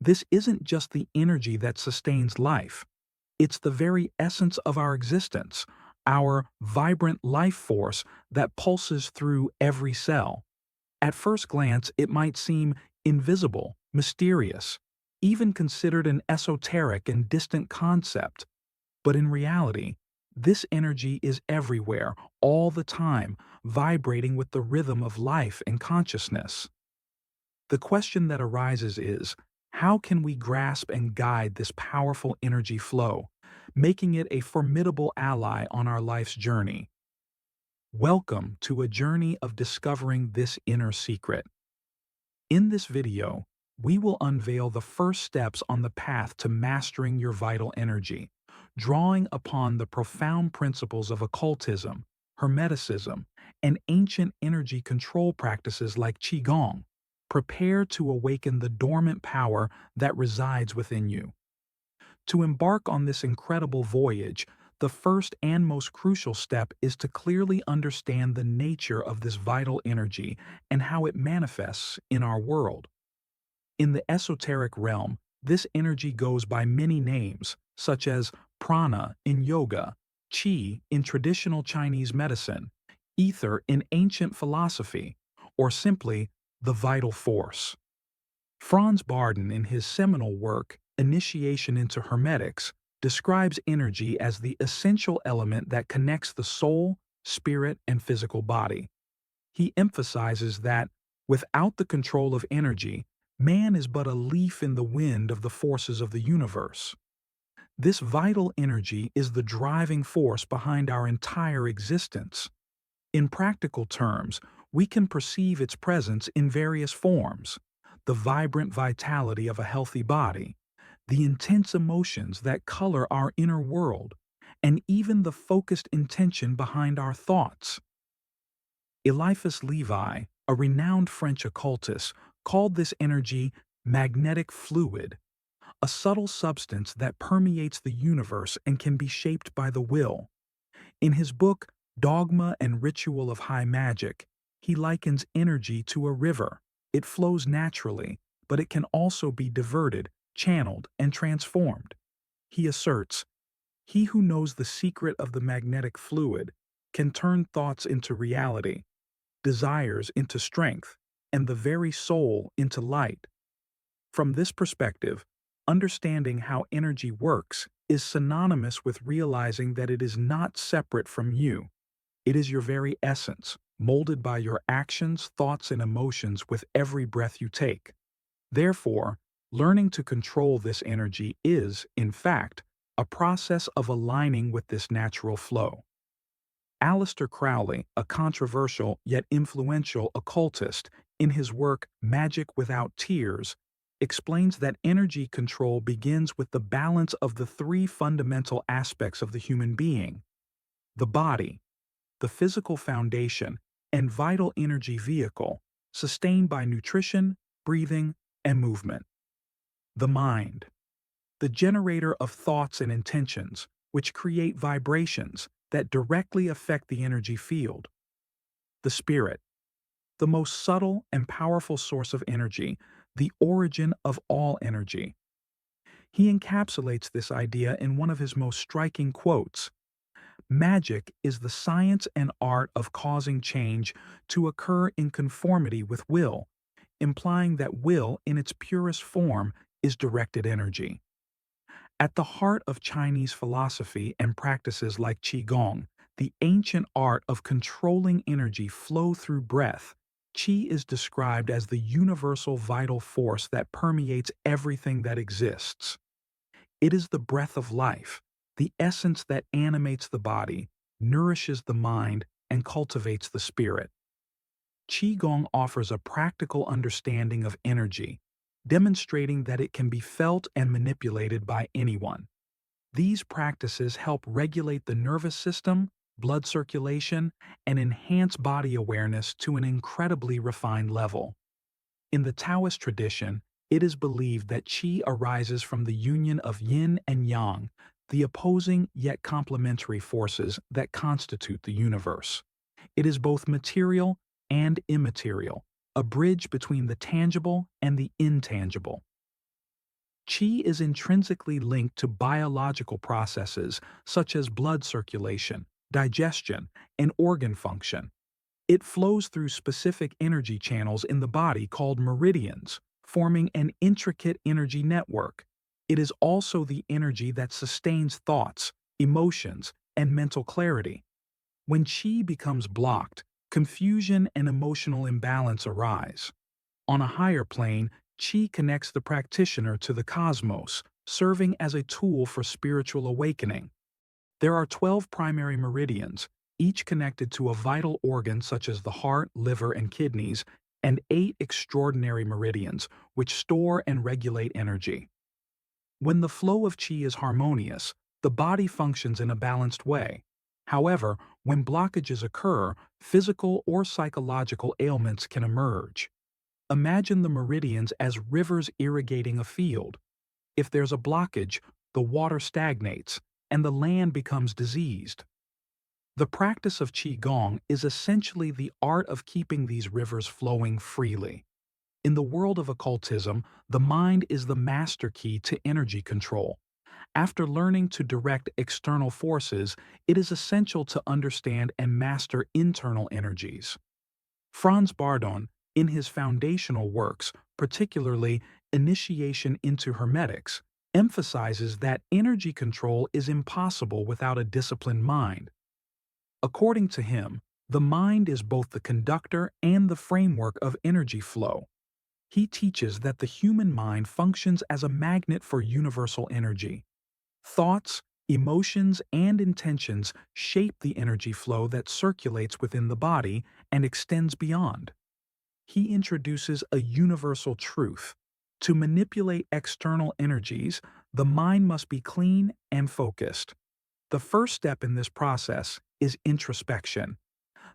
This isn't just the energy that sustains life, it's the very essence of our existence, our vibrant life force that pulses through every cell. At first glance, it might seem invisible, mysterious, even considered an esoteric and distant concept. But in reality, this energy is everywhere, all the time, vibrating with the rhythm of life and consciousness. The question that arises is, how can we grasp and guide this powerful energy flow, making it a formidable ally on our life's journey? Welcome to a journey of discovering this inner secret. In this video, we will unveil the first steps on the path to mastering your vital energy, drawing upon the profound principles of occultism, hermeticism, and ancient energy control practices like Qigong. Prepare to awaken the dormant power that resides within you. To embark on this incredible voyage, the first and most crucial step is to clearly understand the nature of this vital energy and how it manifests in our world. In the esoteric realm, this energy goes by many names, such as prana in yoga, qi in traditional Chinese medicine, ether in ancient philosophy, or simply the vital force. Franz Barden, in his seminal work, Initiation into Hermetics, describes energy as the essential element that connects the soul, spirit, and physical body. He emphasizes that, without the control of energy, man is but a leaf in the wind of the forces of the universe. This vital energy is the driving force behind our entire existence. In practical terms, we can perceive its presence in various forms: the vibrant vitality of a healthy body, the intense emotions that color our inner world, and even the focused intention behind our thoughts. Eliphas Levi, a renowned French occultist, called this energy magnetic fluid, a subtle substance that permeates the universe and can be shaped by the will. In his book, Dogma and Ritual of High Magic, he likens energy to a river. It flows naturally, but it can also be diverted, channeled, and transformed. He asserts, "He who knows the secret of the magnetic fluid can turn thoughts into reality, desires into strength, and the very soul into light." From this perspective, understanding how energy works is synonymous with realizing that it is not separate from you. It is your very essence, molded by your actions, thoughts, and emotions with every breath you take. Therefore, learning to control this energy is, in fact, a process of aligning with this natural flow. Aleister Crowley, a controversial yet influential occultist, in his work Magic Without Tears, explains that energy control begins with the balance of the three fundamental aspects of the human being: the body, the physical foundation, and vital energy vehicle, sustained by nutrition, breathing, and movement; the mind, the generator of thoughts and intentions, which create vibrations that directly affect the energy field; the spirit, the most subtle and powerful source of energy, the origin of all energy. He encapsulates this idea in one of his most striking quotes: "Magic is the science and art of causing change to occur in conformity with will," implying that will, in its purest form, is directed energy. At the heart of Chinese philosophy and practices like Qigong, the ancient art of controlling energy flow through breath, Qi is described as the universal vital force that permeates everything that exists. It is the breath of life, the essence that animates the body, nourishes the mind, and cultivates the spirit. Qigong offers a practical understanding of energy, demonstrating that it can be felt and manipulated by anyone. These practices help regulate the nervous system, blood circulation, and enhance body awareness to an incredibly refined level. In the Taoist tradition, it is believed that qi arises from the union of yin and yang, the opposing yet complementary forces that constitute the universe. It is both material and immaterial, a bridge between the tangible and the intangible. Qi is intrinsically linked to biological processes such as blood circulation, digestion, and organ function. It flows through specific energy channels in the body called meridians, forming an intricate energy network. It is also the energy that sustains thoughts, emotions, and mental clarity. When qi becomes blocked, confusion and emotional imbalance arise. On a higher plane, qi connects the practitioner to the cosmos, serving as a tool for spiritual awakening. There are 12 primary meridians, each connected to a vital organ such as the heart, liver, and kidneys, and 8 extraordinary meridians, which store and regulate energy. When the flow of qi is harmonious, the body functions in a balanced way. However, when blockages occur, physical or psychological ailments can emerge. Imagine the meridians as rivers irrigating a field. If there's a blockage, the water stagnates, and the land becomes diseased. The practice of Qigong is essentially the art of keeping these rivers flowing freely. In the world of occultism, the mind is the master key to energy control. After learning to direct external forces, it is essential to understand and master internal energies. Franz Bardon, in his foundational works, particularly Initiation into Hermetics, emphasizes that energy control is impossible without a disciplined mind. According to him, the mind is both the conductor and the framework of energy flow. He teaches that the human mind functions as a magnet for universal energy. Thoughts, emotions, and intentions shape the energy flow that circulates within the body and extends beyond. He introduces a universal truth. To manipulate external energies, the mind must be clean and focused. The first step in this process is introspection.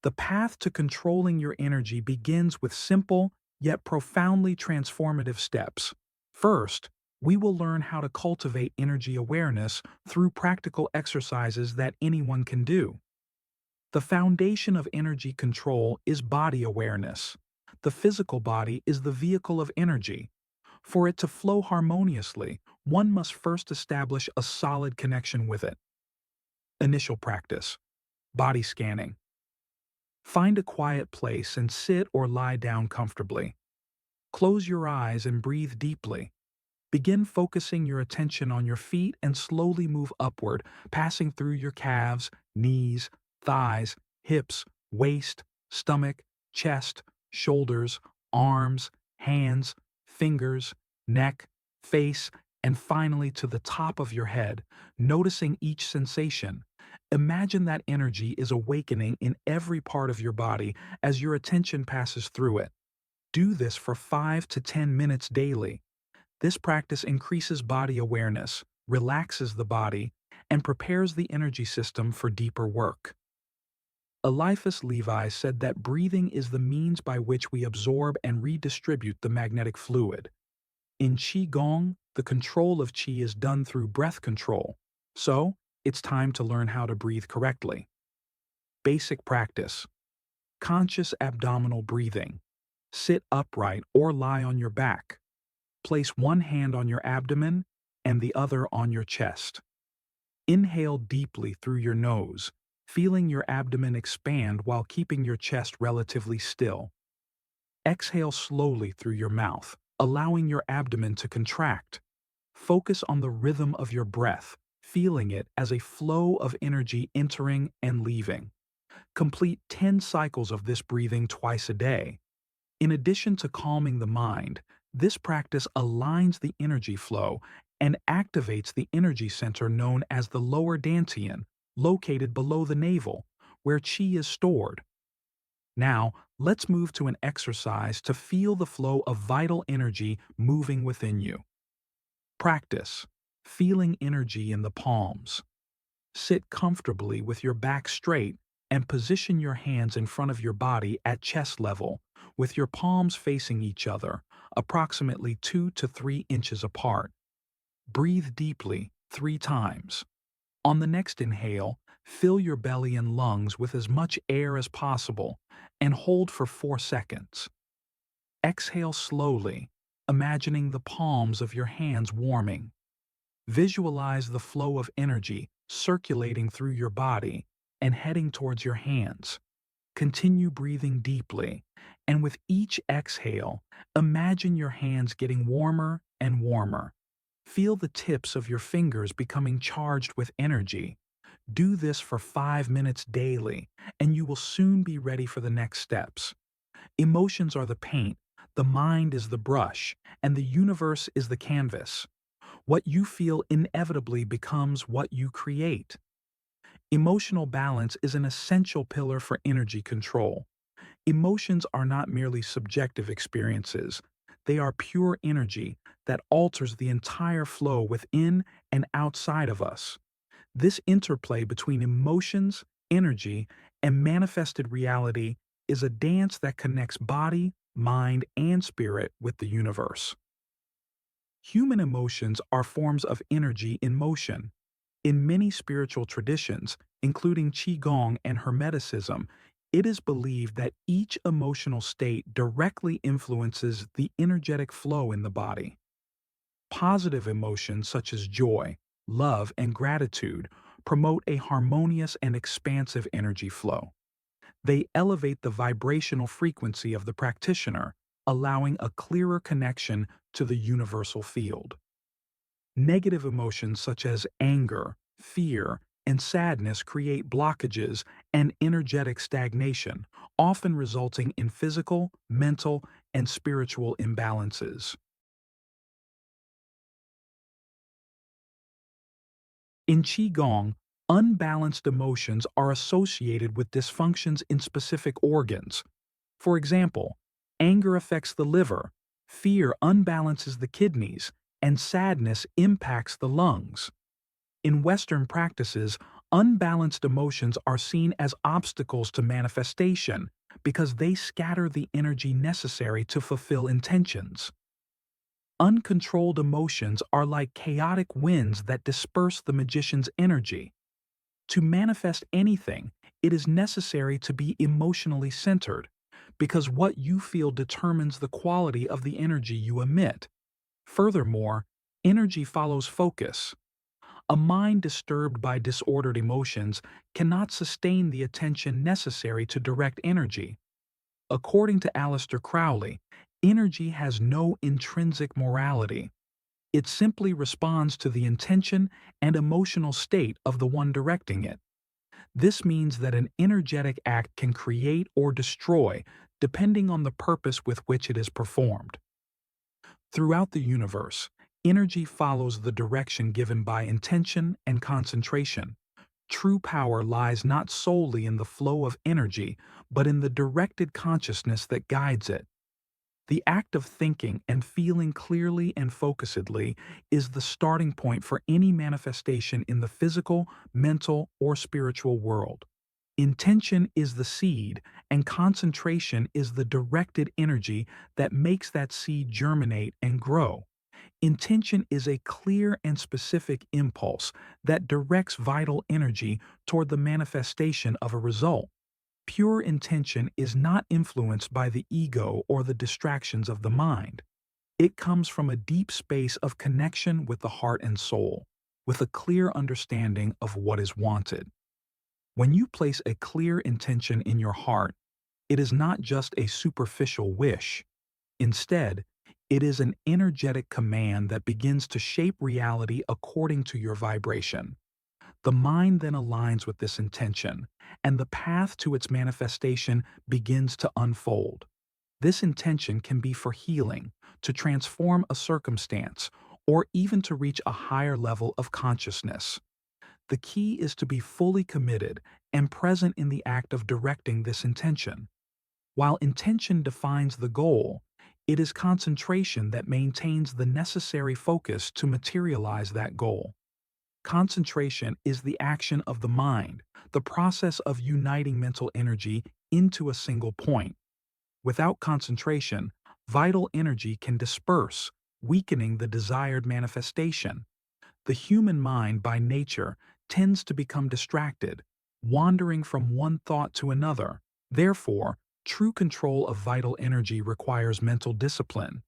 The path to controlling your energy begins with simple, yet profoundly transformative steps. First, we will learn how to cultivate energy awareness through practical exercises that anyone can do. The foundation of energy control is body awareness. The physical body is the vehicle of energy. For it to flow harmoniously, one must first establish a solid connection with it. Initial practice: body scanning. Find a quiet place and sit or lie down comfortably. Close your eyes and breathe deeply. Begin focusing your attention on your feet and slowly move upward, passing through your calves, knees, thighs, hips, waist, stomach, chest, shoulders, arms, hands, fingers, neck, face, and finally to the top of your head, noticing each sensation. Imagine that energy is awakening in every part of your body as your attention passes through it. Do this for 5 to 10 minutes daily. This practice increases body awareness, relaxes the body, and prepares the energy system for deeper work. Eliphas Levi said that breathing is the means by which we absorb and redistribute the magnetic fluid. In Qigong, the control of Qi is done through breath control, so it's time to learn how to breathe correctly. Basic practice: conscious abdominal breathing. Sit upright or lie on your back. Place one hand on your abdomen and the other on your chest. Inhale deeply through your nose, feeling your abdomen expand while keeping your chest relatively still. Exhale slowly through your mouth, allowing your abdomen to contract. Focus on the rhythm of your breath, feeling it as a flow of energy entering and leaving. Complete 10 cycles of this breathing twice a day. In addition to calming the mind, this practice aligns the energy flow and activates the energy center known as the lower dantian, located below the navel, where qi is stored. Now, let's move to an exercise to feel the flow of vital energy moving within you. Practice feeling energy in the palms. Sit comfortably with your back straight and position your hands in front of your body at chest level, with your palms facing each other, approximately 2 to 3 inches apart. Breathe deeply 3 times. On the next inhale, fill your belly and lungs with as much air as possible and hold for 4 seconds. Exhale slowly, imagining the palms of your hands warming. Visualize the flow of energy circulating through your body and heading towards your hands. Continue breathing deeply, and with each exhale, imagine your hands getting warmer and warmer. Feel the tips of your fingers becoming charged with energy. Do this for 5 minutes daily, and you will soon be ready for the next steps. Emotions are the paint, the mind is the brush, and the universe is the canvas. What you feel inevitably becomes what you create. Emotional balance is an essential pillar for energy control. Emotions are not merely subjective experiences, they are pure energy that alters the entire flow within and outside of us. This interplay between emotions, energy, and manifested reality is a dance that connects body, mind, and spirit with the universe. Human emotions are forms of energy in motion. In many spiritual traditions, including Qigong and Hermeticism, it is believed that each emotional state directly influences the energetic flow in the body. Positive emotions such as joy, love, and gratitude promote a harmonious and expansive energy flow. They elevate the vibrational frequency of the practitioner, allowing a clearer connection to the universal field. Negative emotions such as anger, fear, and sadness create blockages and energetic stagnation, often resulting in physical, mental, and spiritual imbalances. In Qigong, unbalanced emotions are associated with dysfunctions in specific organs. For example, anger affects the liver, fear unbalances the kidneys, and sadness impacts the lungs. In Western practices, unbalanced emotions are seen as obstacles to manifestation because they scatter the energy necessary to fulfill intentions. Uncontrolled emotions are like chaotic winds that disperse the magician's energy. To manifest anything, it is necessary to be emotionally centered, because what you feel determines the quality of the energy you emit. Furthermore, energy follows focus. A mind disturbed by disordered emotions cannot sustain the attention necessary to direct energy. According to Aleister Crowley, energy has no intrinsic morality. It simply responds to the intention and emotional state of the one directing it. This means that an energetic act can create or destroy depending on the purpose with which it is performed. Throughout the universe, energy follows the direction given by intention and concentration. True power lies not solely in the flow of energy, but in the directed consciousness that guides it. The act of thinking and feeling clearly and focusedly is the starting point for any manifestation in the physical, mental, or spiritual world. Intention is the seed, and concentration is the directed energy that makes that seed germinate and grow. Intention is a clear and specific impulse that directs vital energy toward the manifestation of a result. Pure intention is not influenced by the ego or the distractions of the mind. It comes from a deep space of connection with the heart and soul, with a clear understanding of what is wanted. When you place a clear intention in your heart, it is not just a superficial wish. Instead, it is an energetic command that begins to shape reality according to your vibration. The mind then aligns with this intention, and the path to its manifestation begins to unfold. This intention can be for healing, to transform a circumstance, or even to reach a higher level of consciousness. The key is to be fully committed and present in the act of directing this intention. While intention defines the goal, it is concentration that maintains the necessary focus to materialize that goal. Concentration is the action of the mind, the process of uniting mental energy into a single point. Without concentration, vital energy can disperse, weakening the desired manifestation. The human mind, by nature, tends to become distracted, wandering from one thought to another. Therefore, true control of vital energy requires mental discipline.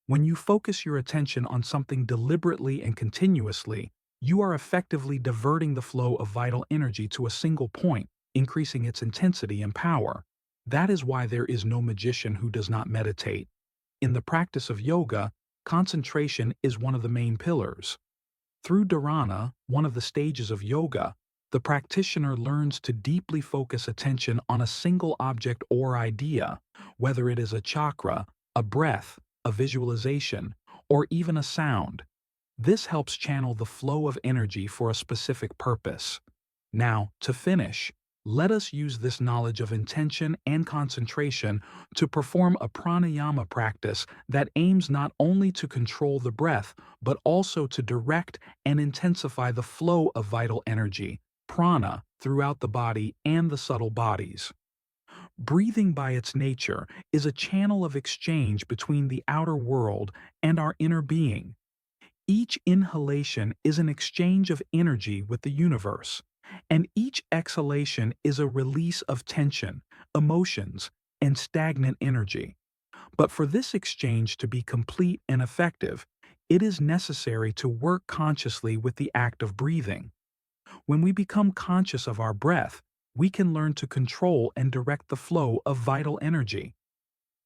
When you focus your attention on something deliberately and continuously, you are effectively diverting the flow of vital energy to a single point, increasing its intensity and power. That is why there is no magician who does not meditate. In the practice of yoga, concentration is one of the main pillars. Through dharana, one of the stages of yoga, the practitioner learns to deeply focus attention on a single object or idea, whether it is a chakra, a breath, a visualization, or even a sound. This helps channel the flow of energy for a specific purpose. Now, to finish, let us use this knowledge of intention and concentration to perform a pranayama practice that aims not only to control the breath, but also to direct and intensify the flow of vital energy, prana, throughout the body and the subtle bodies. Breathing by its nature is a channel of exchange between the outer world and our inner being. Each inhalation is an exchange of energy with the universe, and each exhalation is a release of tension, emotions, and stagnant energy. But for this exchange to be complete and effective, it is necessary to work consciously with the act of breathing. When we become conscious of our breath, we can learn to control and direct the flow of vital energy.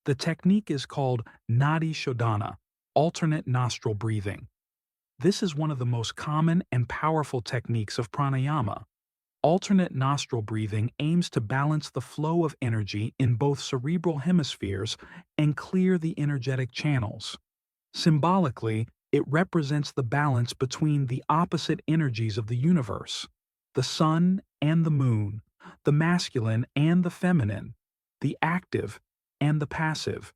The technique is called nadi shodhana, alternate nostril breathing. This is one of the most common and powerful techniques of pranayama. Alternate nostril breathing aims to balance the flow of energy in both cerebral hemispheres and clear the energetic channels. Symbolically, it represents the balance between the opposite energies of the universe, the sun and the moon, the masculine and the feminine, the active and the passive.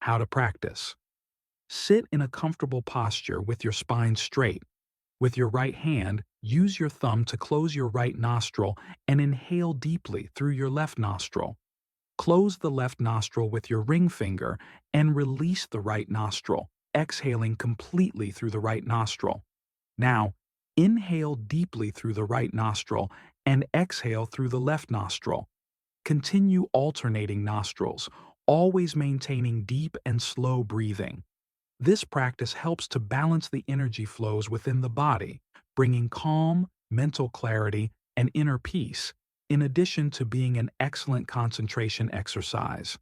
How to practice. Sit in a comfortable posture with your spine straight. With your right hand, use your thumb to close your right nostril and inhale deeply through your left nostril. Close the left nostril with your ring finger and release the right nostril, exhaling completely through the right nostril. Now, inhale deeply through the right nostril and exhale through the left nostril. Continue alternating nostrils, always maintaining deep and slow breathing. This practice helps to balance the energy flows within the body, bringing calm, mental clarity, and inner peace, in addition to being an excellent concentration exercise.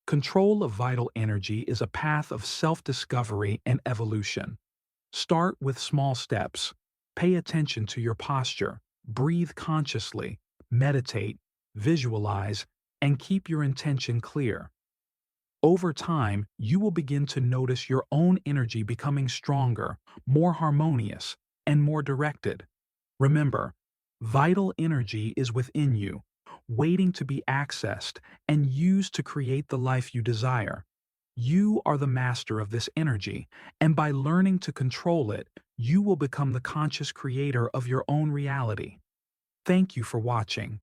Control of vital energy is a path of self-discovery and evolution. Start with small steps. Pay attention to your posture, breathe consciously, meditate, visualize, and keep your intention clear. Over time, you will begin to notice your own energy becoming stronger, more harmonious, and more directed. Remember, vital energy is within you, waiting to be accessed and used to create the life you desire. You are the master of this energy, and by learning to control it, you will become the conscious creator of your own reality. Thank you for watching.